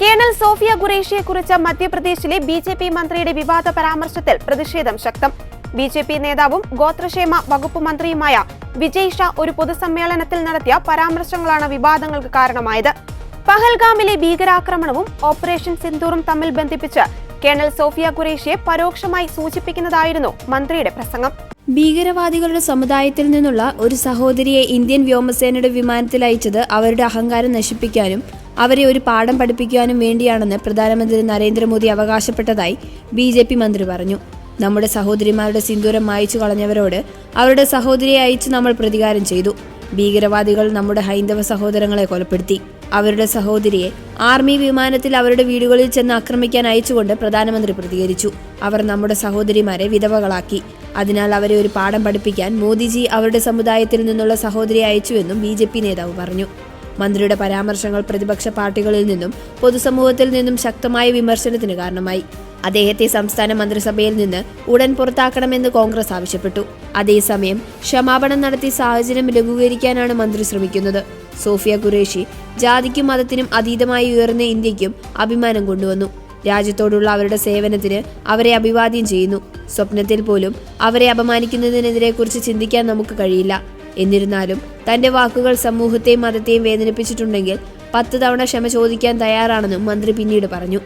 Colonel Sophia ഖുറേഷിയെക്കുറിച്ച് മധ്യപ്രദേശിലെ BJP മന്ത്രിയുടെ വിവാദ പരാമർശത്തിൽ പ്രതിഷേധം ശക്തം. ബിജെപി നേതാവും ഗോത്രക്ഷേമ വകുപ്പ് മന്ത്രിയുമായ വിജയ് ഷാ ഒരു പൊതുസമ്മേളനത്തിൽ നടത്തിയ പരാമർശങ്ങളാണ് വിവാദങ്ങൾക്ക് കാരണമായത്. പഹൽഗാമിലെ ഭീകരാക്രമണവും ഓപ്പറേഷൻ സിന്ദൂറും തമ്മിൽ ബന്ധിപ്പിച്ച് കേണൽ സോഫിയ ഖുറേഷിയെ പരോക്ഷമായി സൂചിപ്പിക്കുന്നതായിരുന്നു മന്ത്രിയുടെ പ്രസംഗം. ഭീകരവാദികളുടെ സമുദായത്തിൽ നിന്നുള്ള ഒരു സഹോദരിയെ ഇന്ത്യൻ വ്യോമസേനയുടെ വിമാനത്തിൽ അയച്ചത് അവരുടെ അഹങ്കാരം നശിപ്പിക്കാനും അവരെ ഒരു പാഠം പഠിപ്പിക്കാനും വേണ്ടിയാണെന്ന് പ്രധാനമന്ത്രി നരേന്ദ്രമോദി അവകാശപ്പെട്ടതായി ബിജെപി മന്ത്രി പറഞ്ഞു. നമ്മുടെ സഹോദരിമാരുടെ സിന്ദൂരം മായ്ച്ചു കളഞ്ഞവരോട് അവരുടെ സഹോദരിയെ അയച്ച് നമ്മൾ പ്രതികാരം ചെയ്തു. ഭീകരവാദികൾ നമ്മുടെ ഹൈന്ദവ സഹോദരങ്ങളെ കൊലപ്പെടുത്തി. അവരുടെ സഹോദരിയെ ആർമി വിമാനത്തിൽ അവരുടെ വീടുകളിൽ ചെന്ന് ആക്രമിക്കാൻ അയച്ചുകൊണ്ട് പ്രധാനമന്ത്രി പ്രതികരിച്ചു. അവർ നമ്മുടെ സഹോദരിമാരെ വിധവകളാക്കി. അതിനാൽ അവരെ ഒരു പാഠം പഠിപ്പിക്കാൻ മോദിജി അവരുടെ സമുദായത്തിൽ നിന്നുള്ള സഹോദരിയെ അയച്ചുവെന്നും ബിജെപി നേതാവ് പറഞ്ഞു. മന്ത്രിയുടെ പരാമർശങ്ങൾ പ്രതിപക്ഷ പാർട്ടികളിൽ നിന്നും പൊതുസമൂഹത്തിൽ നിന്നും ശക്തമായ വിമർശനത്തിന് കാരണമായി. അദ്ദേഹത്തെ സംസ്ഥാന മന്ത്രിസഭയിൽ നിന്ന് ഉടൻ പുറത്താക്കണമെന്ന് കോൺഗ്രസ് ആവശ്യപ്പെട്ടു. അതേസമയം ക്ഷമാപണം നടത്തി സാഹചര്യം ലഘൂകരിക്കാനാണ് മന്ത്രി ശ്രമിക്കുന്നത്. സോഫിയ ഖുറേഷി ജാതിക്കും മതത്തിനും അതീതമായി ഉയർന്ന ഇന്ത്യക്കും അഭിമാനം കൊണ്ടുവന്നു. രാജ്യത്തോടുള്ള അവരുടെ സേവനത്തിന് അവരെ അഭിവാദ്യം ചെയ്യുന്നു. സ്വപ്നത്തിൽ പോലും അവരെ അപമാനിക്കുന്നതിനെതിരെ കുറിച്ച് ചിന്തിക്കാൻ നമുക്ക് കഴിയില്ല. എന്നിരുന്നാലും തന്റെ വാക്കുകൾ സമൂഹത്തെയും മതത്തെയും വേദനിപ്പിച്ചിട്ടുണ്ടെങ്കിൽ 10 തവണ ക്ഷമ ചോദിക്കാൻ തയ്യാറാണെന്നും മന്ത്രി പിന്നീട് പറഞ്ഞു.